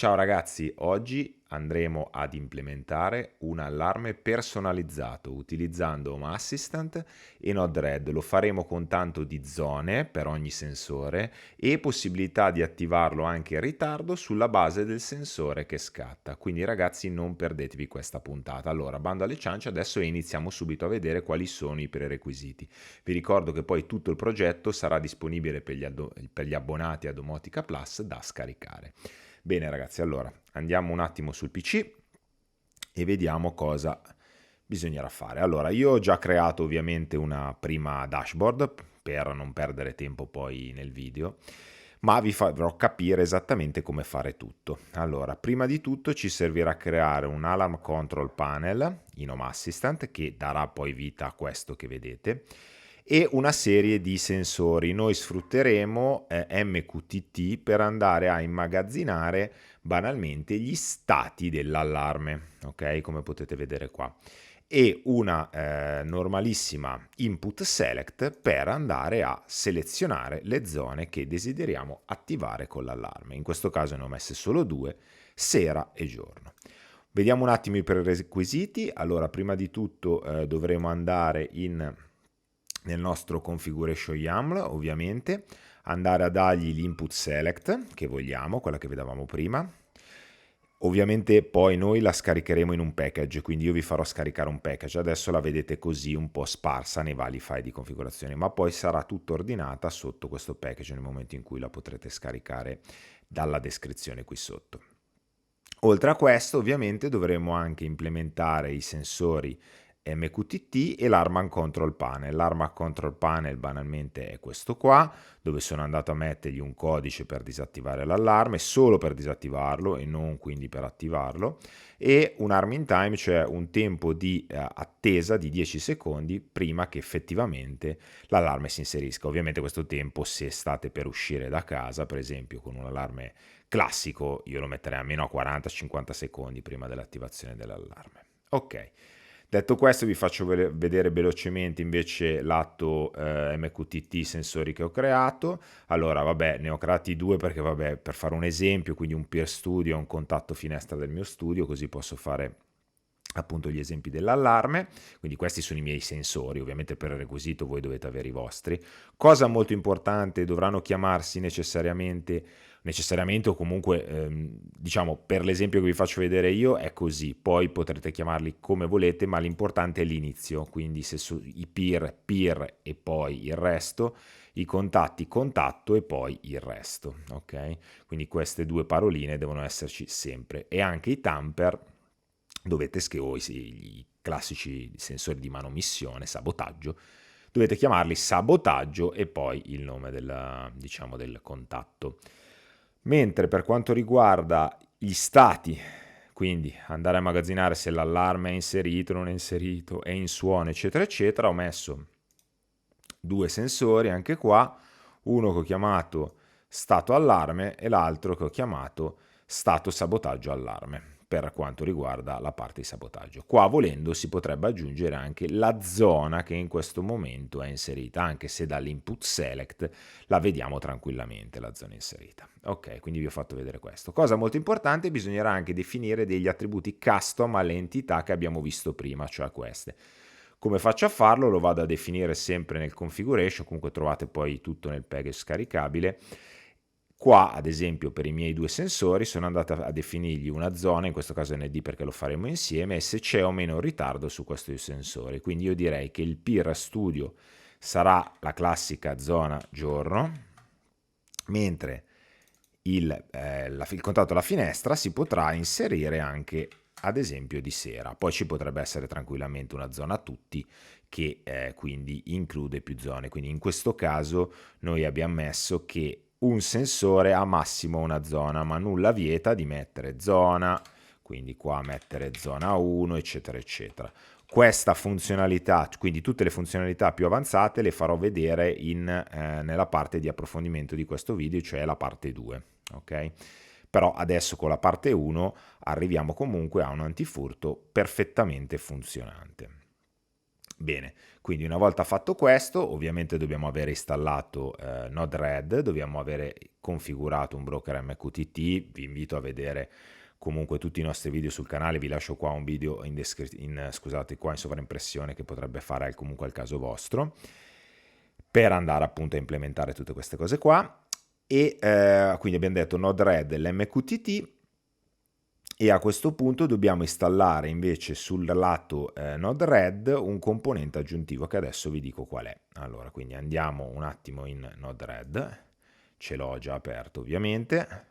Ciao ragazzi, oggi andremo ad implementare un allarme personalizzato utilizzando Home Assistant e Node-RED. Lo faremo con tanto di zone per ogni sensore e possibilità di attivarlo anche in ritardo sulla base del sensore che scatta. Quindi ragazzi non perdetevi questa puntata. Allora, bando alle ciance adesso e iniziamo subito a vedere quali sono i prerequisiti. Vi ricordo che poi tutto il progetto sarà disponibile per gli abbonati a Domotica Plus da scaricare. Bene ragazzi, allora andiamo un attimo sul PC e vediamo cosa bisognerà fare. Allora, io ho già creato ovviamente una prima dashboard per non perdere tempo poi nel video, ma vi farò capire esattamente come fare tutto. Allora, prima di tutto ci servirà creare un Alarm Control Panel in Home Assistant che darà poi vita a questo che vedete e una serie di sensori. Noi sfrutteremo MQTT per andare a immagazzinare banalmente gli stati dell'allarme, ok? Come potete vedere qua. E una normalissima input select per andare a selezionare le zone che desideriamo attivare con l'allarme. In questo caso ne ho messe solo due, sera e giorno. Vediamo un attimo i prerequisiti. Allora, prima di tutto dovremo andare nel nostro configuration YAML, ovviamente, andare a dargli l'input select che vogliamo, quella che vedevamo prima. Ovviamente poi noi la scaricheremo in un package, quindi io vi farò scaricare un package. Adesso la vedete così un po' sparsa nei vari file di configurazione, ma poi sarà tutto ordinata sotto questo package nel momento in cui la potrete scaricare dalla descrizione qui sotto. Oltre a questo, ovviamente, dovremo anche implementare i sensori MQTT e l'Alarm Control Panel. L'Alarm Control Panel banalmente è questo qua, dove sono andato a mettergli un codice per disattivare l'allarme, solo per disattivarlo e non quindi per attivarlo, e un arming time, cioè un tempo di attesa di 10 secondi prima che effettivamente l'allarme si inserisca. Ovviamente questo tempo, se state per uscire da casa, per esempio con un allarme classico, io lo metterei almeno a 40-50 secondi prima dell'attivazione dell'allarme. Ok. Detto questo vi faccio vedere velocemente invece lato MQTT sensori che ho creato. Allora vabbè, ne ho creati due perché vabbè, per fare un esempio, quindi un peer studio e un contatto finestra del mio studio, così posso fare appunto gli esempi dell'allarme. Quindi questi sono i miei sensori, ovviamente per requisito voi dovete avere i vostri. Cosa molto importante, dovranno chiamarsi necessariamente o comunque diciamo per l'esempio che vi faccio vedere io è così, poi potrete chiamarli come volete, ma l'importante è l'inizio, quindi se i peer e poi il resto, i contatti contatto e poi il resto, ok? Quindi queste due paroline devono esserci sempre e anche i tamper dovete scrivere i classici sensori di manomissione, sabotaggio, dovete chiamarli sabotaggio e poi il nome diciamo, del contatto. Mentre per quanto riguarda gli stati, quindi andare a immagazzinare se l'allarme è inserito, non è inserito, è in suono, eccetera, eccetera, ho messo due sensori anche qua, uno che ho chiamato stato allarme e l'altro che ho chiamato stato sabotaggio allarme per quanto riguarda la parte di sabotaggio. Qua volendo si potrebbe aggiungere anche la zona che in questo momento è inserita, anche se dall'input select la vediamo tranquillamente la zona inserita. Ok, quindi vi ho fatto vedere questo. Cosa molto importante, bisognerà anche definire degli attributi custom alle entità che abbiamo visto prima, cioè queste. Come faccio a farlo? Lo vado a definire sempre nel configuration, comunque trovate poi tutto nel package scaricabile. Qua, ad esempio, per i miei due sensori sono andato a definirgli una zona, in questo caso ND perché lo faremo insieme, e se c'è o meno ritardo su questi sensori. Quindi io direi che il peer studio sarà la classica zona giorno, mentre il contatto alla finestra si potrà inserire anche ad esempio di sera. Poi ci potrebbe essere tranquillamente una zona tutti che quindi include più zone. Quindi in questo caso noi abbiamo messo che un sensore ha massimo una zona, ma nulla vieta di mettere zona, quindi qua mettere zona 1, eccetera, eccetera. Questa funzionalità, quindi tutte le funzionalità più avanzate, le farò vedere nella parte di approfondimento di questo video, cioè la parte 2. Ok? Però adesso con la parte 1 arriviamo comunque a un antifurto perfettamente funzionante. Bene, quindi una volta fatto questo, ovviamente dobbiamo avere installato Node-RED, dobbiamo avere configurato un broker MQTT, vi invito a vedere comunque tutti i nostri video sul canale, vi lascio qua un video scusate, qua in sovraimpressione che potrebbe fare comunque al caso vostro, per andare appunto a implementare tutte queste cose qua. E quindi abbiamo detto Node-RED, l'MQTT, e a questo punto dobbiamo installare invece sul lato Node-RED un componente aggiuntivo che adesso vi dico qual è. Allora, quindi andiamo un attimo in Node-RED, ce l'ho già aperto ovviamente.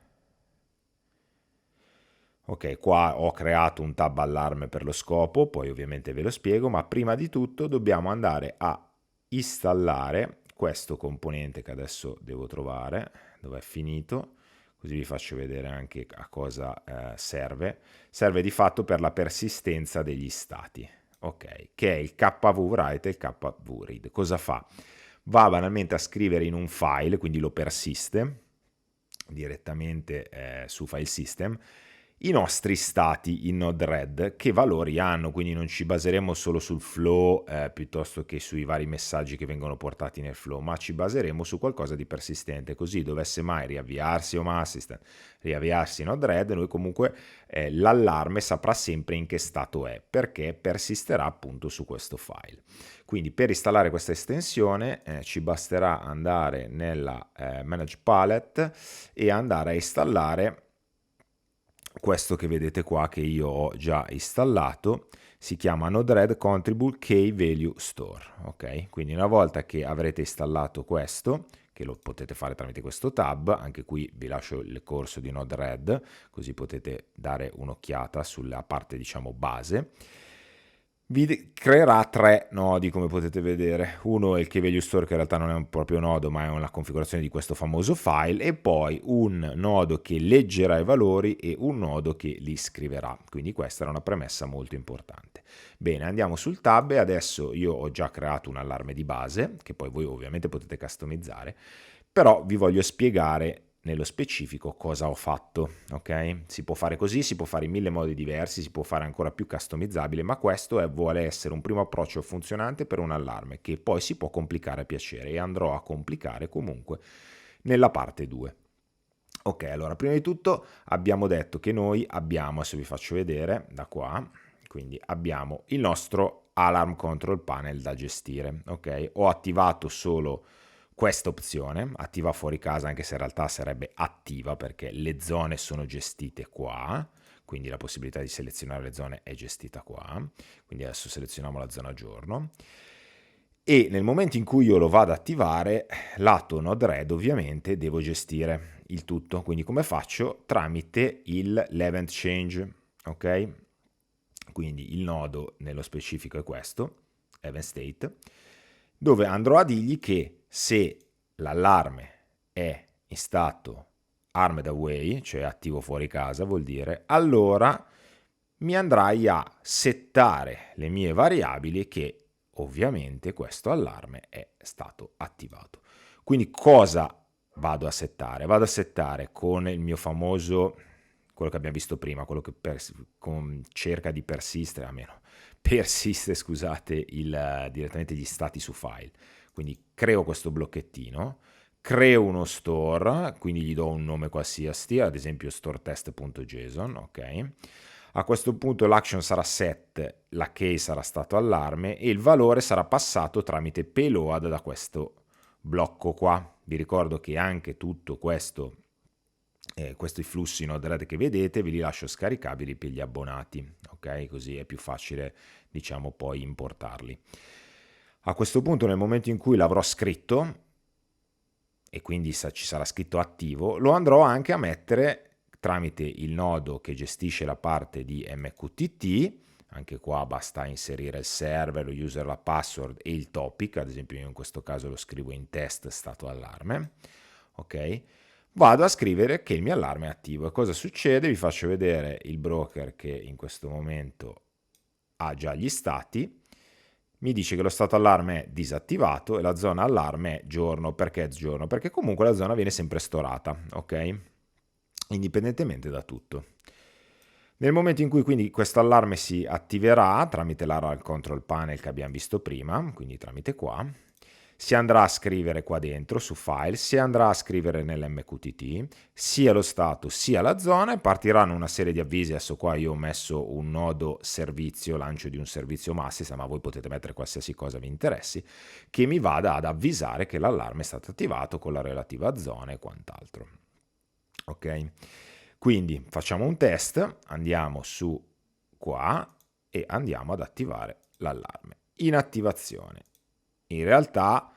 Ok, qua ho creato un tab allarme per lo scopo, poi ovviamente ve lo spiego, ma prima di tutto dobbiamo andare a installare questo componente che adesso devo trovare, dove è finito, così vi faccio vedere anche a cosa serve. Serve di fatto per la persistenza degli stati, ok, che è il KV-write e il KV-read. Cosa fa? Va banalmente a scrivere in un file, quindi lo persiste direttamente su file system, i nostri stati in Node-RED, che valori hanno, quindi non ci baseremo solo sul flow piuttosto che sui vari messaggi che vengono portati nel flow, ma ci baseremo su qualcosa di persistente, così dovesse mai riavviarsi Home Assistant, riavviarsi Node-RED, noi comunque l'allarme saprà sempre in che stato è, perché persisterà appunto su questo file. Quindi per installare questa estensione ci basterà andare nella Manage Palette e andare a installare questo che vedete qua, che io ho già installato. Si chiama Node-RED Contribute Key Value Store, ok? Quindi una volta che avrete installato questo, che lo potete fare tramite questo tab, anche qui vi lascio il corso di Node-RED, così potete dare un'occhiata sulla parte diciamo base. Vi creerà 3 nodi, come potete vedere. Uno è il Key Value Store, che in realtà non è un proprio nodo, ma è una configurazione di questo famoso file, e poi un nodo che leggerà i valori e un nodo che li scriverà. Quindi questa era una premessa molto importante. Bene, andiamo sul tab e adesso io ho già creato un allarme di base, che poi voi ovviamente potete customizzare, però vi voglio spiegare nello specifico cosa ho fatto, ok? Si può fare così, si può fare in 1000 modi diversi, si può fare ancora più customizzabile, ma questo vuole essere un primo approccio funzionante per un allarme che poi si può complicare a piacere, e andrò a complicare comunque nella parte 2. Ok, allora prima di tutto abbiamo detto che noi abbiamo, adesso vi faccio vedere da qua, quindi abbiamo il nostro Alarm Control Panel da gestire, ok? Ho attivato solo questa opzione, attiva fuori casa, anche se in realtà sarebbe attiva perché le zone sono gestite qua, quindi la possibilità di selezionare le zone è gestita qua. Quindi adesso selezioniamo la zona giorno, e nel momento in cui io lo vado ad attivare, lato Node-RED ovviamente devo gestire il tutto. Quindi come faccio? Tramite l'event change, ok? Quindi il nodo nello specifico è questo, event state, dove andrò a dirgli che se l'allarme è in stato armed away, cioè attivo fuori casa, vuol dire, allora mi andrai a settare le mie variabili che ovviamente questo allarme è stato attivato. Quindi cosa vado a settare? Vado a settare con il mio famoso, quello che abbiamo visto prima, quello che cerca di persistere, almeno persiste, scusate, direttamente gli stati su file. Quindi creo questo blocchettino, creo uno store, quindi gli do un nome qualsiasi, ad esempio storetest.json, ok? A questo punto l'action sarà set, la key sarà stato allarme e il valore sarà passato tramite payload da questo blocco qua. Vi ricordo che anche tutto questo, questi flussi Node-RED che vedete, ve li lascio scaricabili per gli abbonati, ok? Così è più facile, diciamo, poi importarli. A questo punto, nel momento in cui l'avrò scritto, e quindi ci sarà scritto attivo, lo andrò anche a mettere tramite il nodo che gestisce la parte di MQTT. Anche qua basta inserire il server, lo user, la password e il topic, ad esempio io in questo caso lo scrivo in test stato allarme, ok? Vado a scrivere che il mio allarme è attivo. E cosa succede? Vi faccio vedere il broker che in questo momento ha già gli stati. Mi dice che lo stato allarme è disattivato e la zona allarme è giorno. Perché è giorno? Perché comunque la zona viene sempre storata, ok? Indipendentemente da tutto. Nel momento in cui quindi questo allarme si attiverà tramite l'ARAL Control Panel che abbiamo visto prima, quindi tramite qua, si andrà a scrivere qua dentro su File, si andrà a scrivere nell'MQTT, sia lo stato sia la zona, e partiranno una serie di avvisi. Adesso qua io ho messo un nodo servizio, lancio di un servizio Massista, ma voi potete mettere qualsiasi cosa vi interessi, che mi vada ad avvisare che l'allarme è stato attivato con la relativa zona e quant'altro. Ok? Quindi facciamo un test, andiamo su qua e andiamo ad attivare l'allarme. In attivazione. In realtà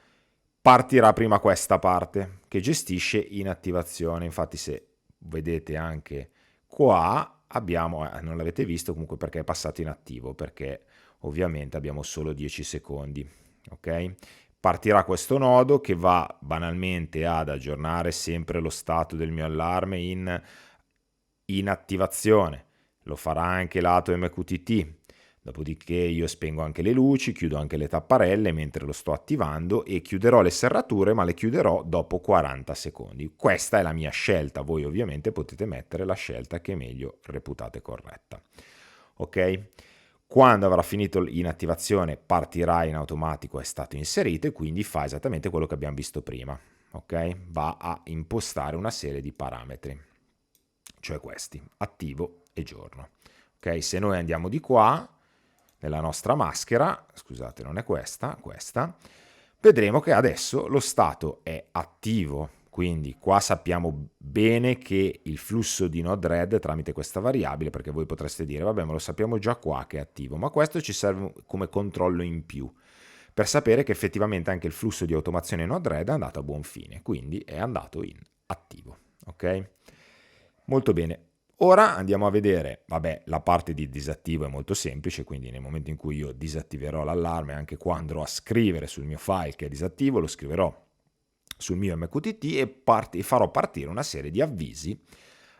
partirà prima questa parte che gestisce in attivazione. Infatti se vedete anche qua abbiamo, non l'avete visto comunque perché è passato in attivo, perché ovviamente abbiamo solo 10 secondi. Ok? Partirà questo nodo che va banalmente ad aggiornare sempre lo stato del mio allarme in attivazione. Lo farà anche lato MQTT. Dopodiché io spengo anche le luci, chiudo anche le tapparelle mentre lo sto attivando e chiuderò le serrature, ma le chiuderò dopo 40 secondi. Questa è la mia scelta, voi ovviamente potete mettere la scelta che meglio reputate corretta. Ok? Quando avrà finito in attivazione partirà in automatico, è stato inserito, e quindi fa esattamente quello che abbiamo visto prima. Ok? Va a impostare una serie di parametri, cioè questi, attivo e giorno. Ok? Se noi andiamo di qua, nella nostra maschera, scusate non è questa, vedremo che adesso lo stato è attivo, quindi qua sappiamo bene che il flusso di Node-RED tramite questa variabile, perché voi potreste dire vabbè ma lo sappiamo già qua che è attivo, ma questo ci serve come controllo in più, per sapere che effettivamente anche il flusso di automazione Node-RED è andato a buon fine, quindi è andato in attivo, ok? Molto bene. Ora andiamo a vedere, vabbè, la parte di disattivo è molto semplice, quindi nel momento in cui io disattiverò l'allarme, anche qua andrò a scrivere sul mio file che è disattivo, lo scriverò sul mio MQTT e farò partire una serie di avvisi,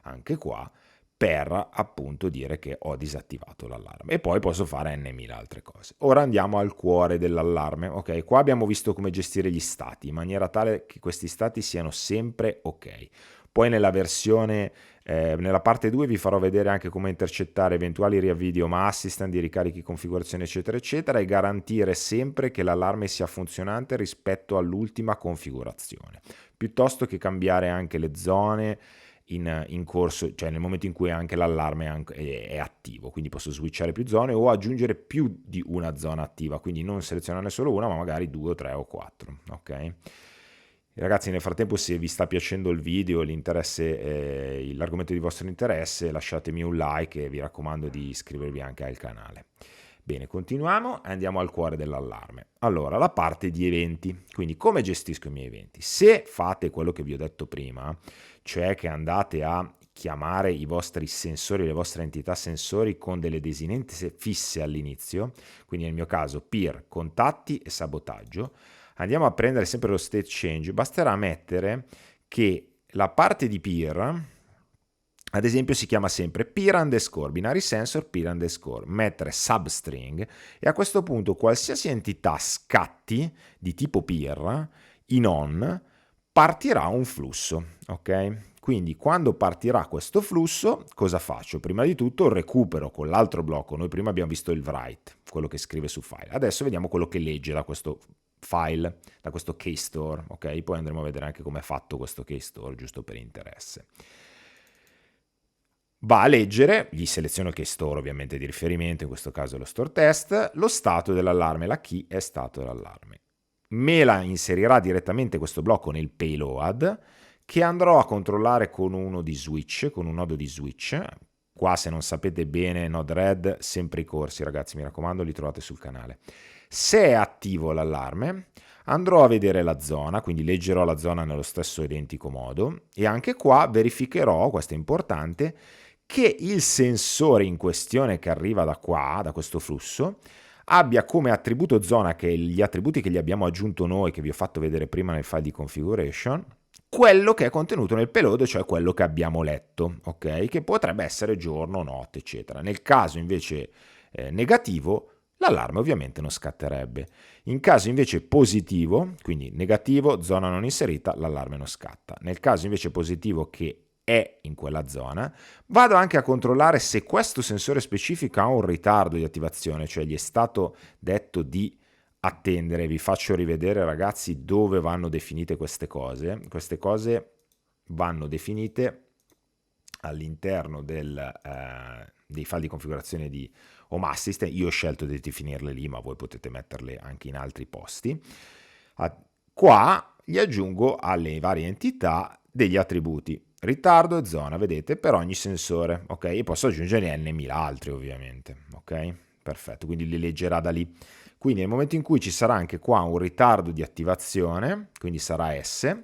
anche qua, per appunto dire che ho disattivato l'allarme. E poi posso fare n.000 altre cose. Ora andiamo al cuore dell'allarme. Ok, qua abbiamo visto come gestire gli stati, in maniera tale che questi stati siano sempre ok. Poi nella versione, nella parte 2 vi farò vedere anche come intercettare eventuali riavvii di Home Assistant, di ricarichi, configurazione eccetera eccetera, e garantire sempre che l'allarme sia funzionante rispetto all'ultima configurazione, piuttosto che cambiare anche le zone in corso, cioè nel momento in cui anche l'allarme è attivo, quindi posso switchare più zone o aggiungere più di una zona attiva, quindi non selezionarne solo una ma magari 2 o 3 o 4, ok? Ragazzi, nel frattempo, se vi sta piacendo il video, l'argomento di vostro interesse, lasciatemi un like e vi raccomando di iscrivervi anche al canale. Bene, continuiamo e andiamo al cuore dell'allarme. Allora, la parte di eventi. Quindi, come gestisco i miei eventi? Se fate quello che vi ho detto prima, cioè che andate a chiamare i vostri sensori, le vostre entità sensori con delle desinenze fisse all'inizio, quindi nel mio caso peer, contatti e sabotaggio, andiamo a prendere sempre lo state change, basterà mettere che la parte di peer, ad esempio, si chiama sempre peer underscore, binary sensor peer underscore, mettere substring, e a questo punto qualsiasi entità scatti di tipo peer in on partirà un flusso, ok? Quindi quando partirà questo flusso, cosa faccio? Prima di tutto recupero con l'altro blocco, noi prima abbiamo visto il write, quello che scrive su file, adesso vediamo quello che legge da questo file, da questo keystore, ok? Poi andremo a vedere anche come è fatto questo keystore, giusto per interesse. Va a leggere, gli seleziono il keystore ovviamente di riferimento, in questo caso lo store test, lo stato dell'allarme, la key è stato dell'allarme. Me la inserirà direttamente questo blocco nel payload, che andrò a controllare con un nodo di switch. Qua, se non sapete bene Node-RED, sempre i corsi, ragazzi, mi raccomando, li trovate sul canale. Se è attivo l'allarme, andrò a vedere la zona, quindi leggerò la zona nello stesso identico modo, e anche qua verificherò, questo è importante, che il sensore in questione che arriva da qua, da questo flusso, abbia come attributo zona, che gli attributi che gli abbiamo aggiunto noi, che vi ho fatto vedere prima nel file di configuration, quello che è contenuto nel payload, cioè quello che abbiamo letto, ok? Che potrebbe essere giorno, notte, eccetera. Nel caso invece negativo, l'allarme ovviamente non scatterebbe. In caso invece positivo, quindi negativo, zona non inserita, l'allarme non scatta. Nel caso invece positivo, che è in quella zona. Vado anche a controllare se questo sensore specifico ha un ritardo di attivazione, cioè gli è stato detto di attendere. Vi faccio rivedere, ragazzi, dove vanno definite queste cose. Queste cose vanno definite all'interno dei file di configurazione di Home Assistant. Io ho scelto di definirle lì, ma voi potete metterle anche in altri posti. Qua gli aggiungo alle varie entità degli attributi ritardo e zona, vedete, per ogni sensore, ok? E posso aggiungere n mila altri, ovviamente, ok? Perfetto, quindi li leggerà da lì. Quindi nel momento in cui ci sarà anche qua un ritardo di attivazione, quindi sarà S,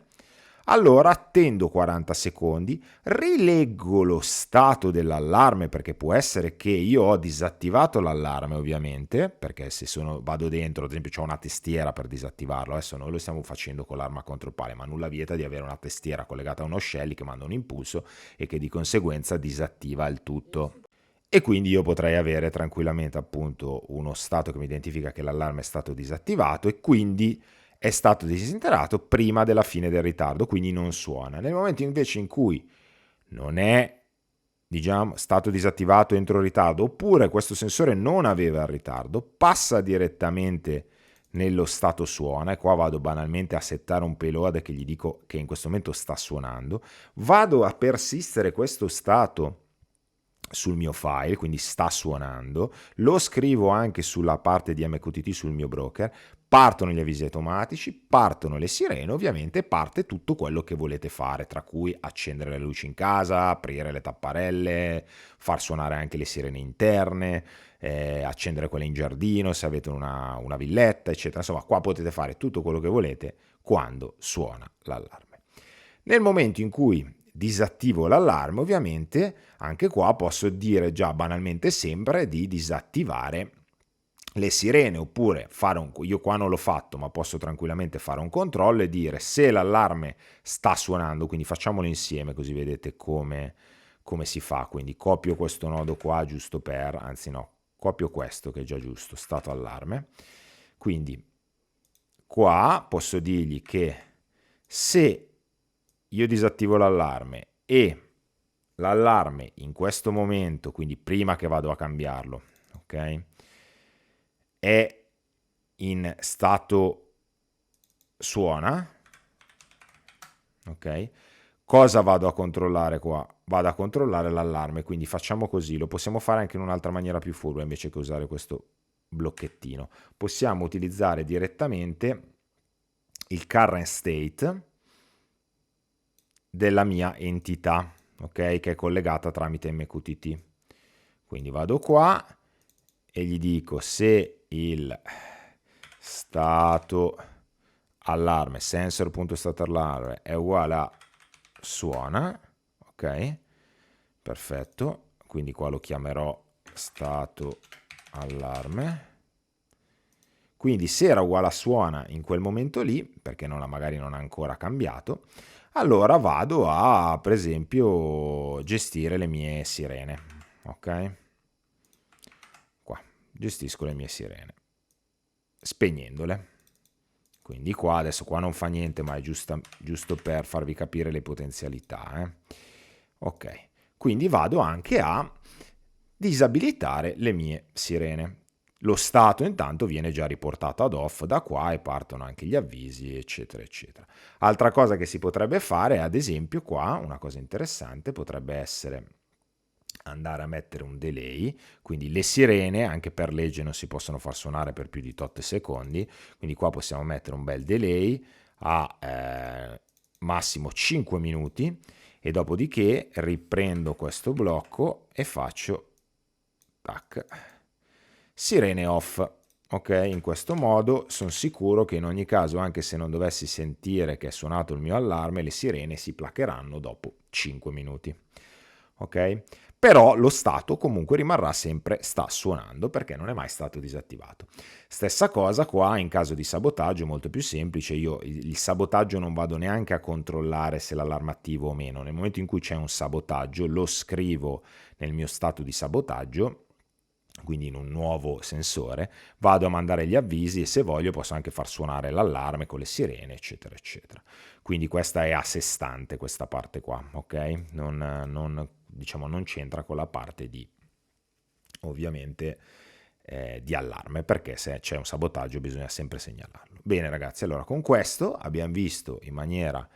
allora attendo 40 secondi, rileggo lo stato dell'allarme, perché può essere che io ho disattivato l'allarme, ovviamente, perché se vado dentro, ad esempio, c'ho una tastiera per disattivarlo. Adesso noi lo stiamo facendo con l'arma contro il pale, ma nulla vieta di avere una tastiera collegata a uno shelly che manda un impulso e che di conseguenza disattiva il tutto. E quindi io potrei avere tranquillamente appunto uno stato che mi identifica che l'allarme è stato disattivato e quindi è stato disintegrato prima della fine del ritardo, quindi non suona. Nel momento invece in cui non è, diciamo, stato disattivato entro il ritardo, oppure questo sensore non aveva il ritardo, passa direttamente nello stato suona, e qua vado banalmente a settare un payload che gli dico che in questo momento sta suonando, vado a persistere questo stato sul mio file, quindi sta suonando, lo scrivo anche sulla parte di MQTT sul mio broker, partono gli avvisi automatici, partono le sirene, ovviamente parte tutto quello che volete fare, tra cui accendere le luci in casa, aprire le tapparelle, far suonare anche le sirene interne, accendere quelle in giardino se avete una villetta, eccetera. Insomma, qua potete fare tutto quello che volete quando suona l'allarme. Nel momento in cui disattivo l'allarme, ovviamente anche qua posso dire già banalmente sempre di disattivare le sirene, oppure io qua non l'ho fatto, ma posso tranquillamente fare un controllo e dire se l'allarme sta suonando, quindi facciamolo insieme così vedete come si fa. Quindi copio questo nodo qua giusto anzi no, copio questo che è già giusto, stato allarme. Quindi qua posso dirgli che se io disattivo l'allarme e l'allarme in questo momento, quindi prima che vado a cambiarlo, ok, è in stato suona, ok, cosa vado a controllare qua? Vado a controllare l'allarme, quindi facciamo così, lo possiamo fare anche in un'altra maniera più furba invece che usare questo blocchettino. Possiamo utilizzare direttamente il current state della mia entità, ok, che è collegata tramite MQTT. Quindi vado qua e gli dico se il stato allarme, sensor.stato allarme è uguale a suona, ok, perfetto, quindi qua lo chiamerò stato allarme. Quindi se era uguale a suona in quel momento lì, perché magari non ha ancora cambiato, allora vado a, per esempio, gestire le mie sirene, ok? Qua, gestisco le mie sirene, spegnendole. Quindi adesso qua non fa niente, ma è giusto per farvi capire le potenzialità, Ok, quindi vado anche a disabilitare le mie sirene. Lo stato intanto viene già riportato ad off da qua e partono anche gli avvisi, eccetera, eccetera. Altra cosa che si potrebbe fare, ad esempio qua, una cosa interessante potrebbe essere andare a mettere un delay, quindi le sirene anche per legge non si possono far suonare per più di 8 secondi, quindi qua possiamo mettere un bel delay a massimo 5 minuti e dopodiché riprendo questo blocco e faccio tac, sirene off. Ok, in questo modo sono sicuro che in ogni caso, anche se non dovessi sentire che è suonato il mio allarme, le sirene si placheranno dopo 5 minuti. Ok? Però lo stato comunque rimarrà sempre sta suonando perché non è mai stato disattivato. Stessa cosa qua in caso di sabotaggio, molto più semplice. Io il sabotaggio non vado neanche a controllare se l'allarme è attivo o meno. Nel momento in cui c'è un sabotaggio lo scrivo nel mio stato di sabotaggio quindi in un nuovo sensore, vado a mandare gli avvisi e se voglio posso anche far suonare l'allarme con le sirene, eccetera, eccetera. Quindi questa è a sé stante, questa parte qua, ok? Diciamo, non c'entra con la parte di, ovviamente, di allarme, perché se c'è un sabotaggio bisogna sempre segnalarlo. Bene ragazzi, allora con questo abbiamo visto in maniera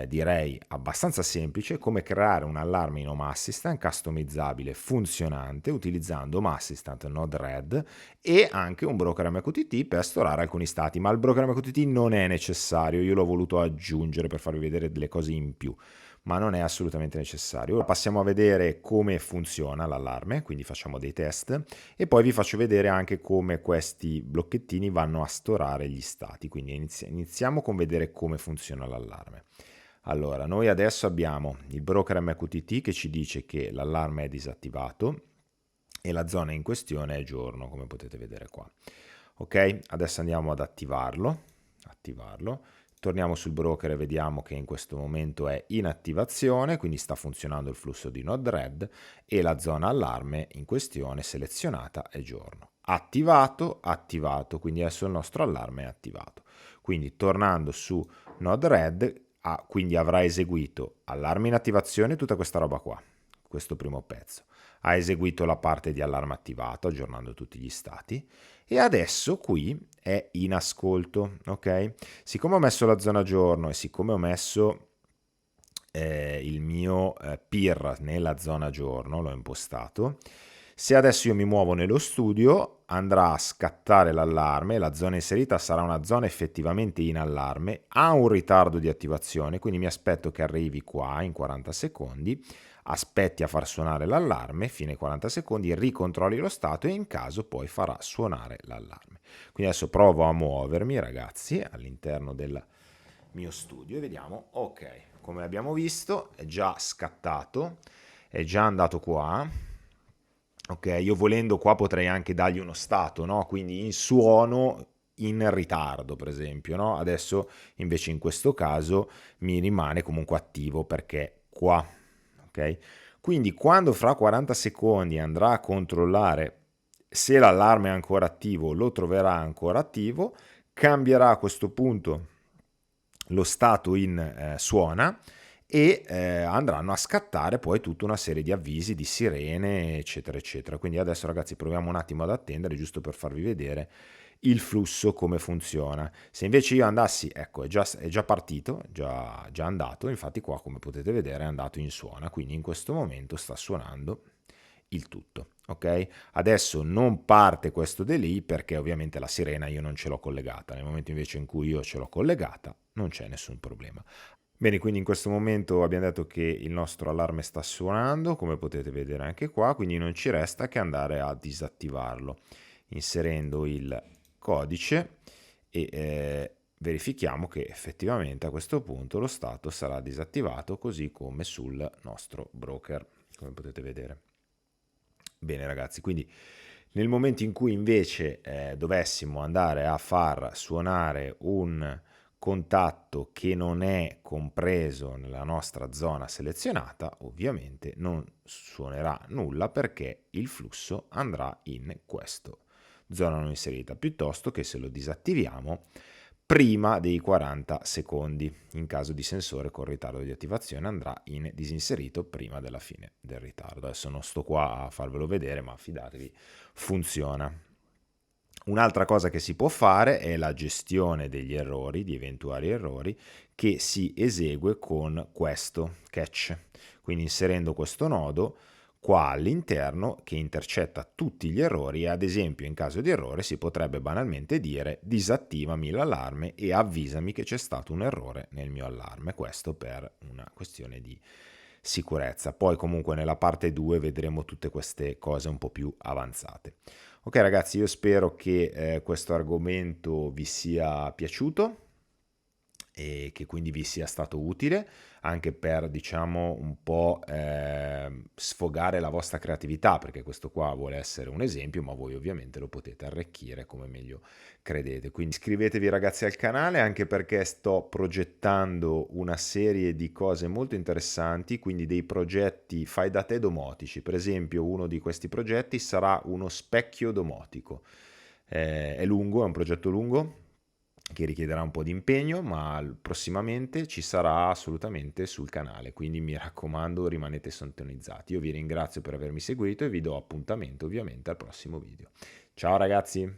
direi abbastanza semplice come creare un allarme in Home Assistant customizzabile, funzionante, utilizzando Home Assistant Node-RED e anche un broker MQTT per storare alcuni stati, ma il broker MQTT non è necessario, io l'ho voluto aggiungere per farvi vedere delle cose in più, ma non è assolutamente necessario. Ora passiamo a vedere come funziona l'allarme, quindi facciamo dei test e poi vi faccio vedere anche come questi blocchettini vanno a storare gli stati, quindi iniziamo con vedere come funziona l'allarme. Allora, noi adesso abbiamo il broker MQTT che ci dice che l'allarme è disattivato e la zona in questione è giorno, come potete vedere qua. Ok, adesso andiamo ad attivarlo. Torniamo sul broker e vediamo che in questo momento è in attivazione, quindi sta funzionando il flusso di Node-RED e la zona allarme in questione selezionata è giorno. Attivato, quindi adesso il nostro allarme è attivato. Quindi tornando su Node-RED, quindi avrà eseguito allarme in attivazione, tutta questa roba qua, questo primo pezzo. Ha eseguito la parte di allarme attivato, aggiornando tutti gli stati, e adesso qui è in ascolto, ok? Siccome ho messo la zona giorno e siccome ho messo il mio PIR nella zona giorno, l'ho impostato, se adesso io mi muovo nello studio andrà a scattare l'allarme, la zona inserita sarà una zona effettivamente in allarme, ha un ritardo di attivazione, quindi mi aspetto che arrivi qua in 40 secondi, aspetti a far suonare l'allarme, fine 40 secondi, ricontrolli lo stato e in caso poi farà suonare l'allarme. Quindi adesso provo a muovermi ragazzi all'interno del mio studio e vediamo, ok, come abbiamo visto è già scattato, è già andato qua. Ok, io volendo qua potrei anche dargli uno stato, no? Quindi in suono in ritardo, per esempio, no? Adesso invece in questo caso mi rimane comunque attivo perché qua, ok? Quindi quando fra 40 secondi andrà a controllare se l'allarme è ancora attivo, lo troverà ancora attivo, cambierà a questo punto lo stato in suona e andranno a scattare poi tutta una serie di avvisi, di sirene, eccetera, eccetera. Quindi adesso ragazzi proviamo un attimo ad attendere, giusto per farvi vedere il flusso come funziona. Se invece io andassi, ecco, è già partito, già andato, infatti qua come potete vedere è andato in suona, quindi in questo momento sta suonando il tutto. Ok? Adesso non parte questo delay perché ovviamente la sirena io non ce l'ho collegata. Nel momento invece in cui io ce l'ho collegata non c'è nessun problema. Bene, quindi in questo momento abbiamo detto che il nostro allarme sta suonando, come potete vedere anche qua, quindi non ci resta che andare a disattivarlo inserendo il codice e verifichiamo che effettivamente a questo punto lo stato sarà disattivato così come sul nostro broker, come potete vedere. Bene ragazzi, quindi nel momento in cui invece dovessimo andare a far suonare un contatto che non è compreso nella nostra zona selezionata, ovviamente non suonerà nulla perché il flusso andrà in questo zona non inserita, piuttosto che se lo disattiviamo prima dei 40 secondi. In caso di sensore con ritardo di attivazione andrà in disinserito prima della fine del ritardo. Adesso non sto qua a farvelo vedere, ma fidatevi, funziona. Un'altra cosa che si può fare è la gestione degli errori, di eventuali errori, che si esegue con questo catch. Quindi inserendo questo nodo qua all'interno che intercetta tutti gli errori e ad esempio in caso di errore si potrebbe banalmente dire disattivami l'allarme e avvisami che c'è stato un errore nel mio allarme, questo per una questione di sicurezza. Poi comunque nella parte 2 vedremo tutte queste cose un po' più avanzate. Ok ragazzi, io spero che questo argomento vi sia piaciuto e che quindi vi sia stato utile anche per, diciamo, un po' sfogare la vostra creatività, perché questo qua vuole essere un esempio, ma voi ovviamente lo potete arricchire come meglio credete. Quindi iscrivetevi ragazzi al canale, anche perché sto progettando una serie di cose molto interessanti, quindi dei progetti fai da te domotici. Per esempio, uno di questi progetti sarà uno specchio domotico. È lungo, è un progetto lungo che richiederà un po' di impegno, ma prossimamente ci sarà assolutamente sul canale, quindi mi raccomando rimanete sintonizzati. Io vi ringrazio per avermi seguito e vi do appuntamento ovviamente al prossimo video. Ciao ragazzi!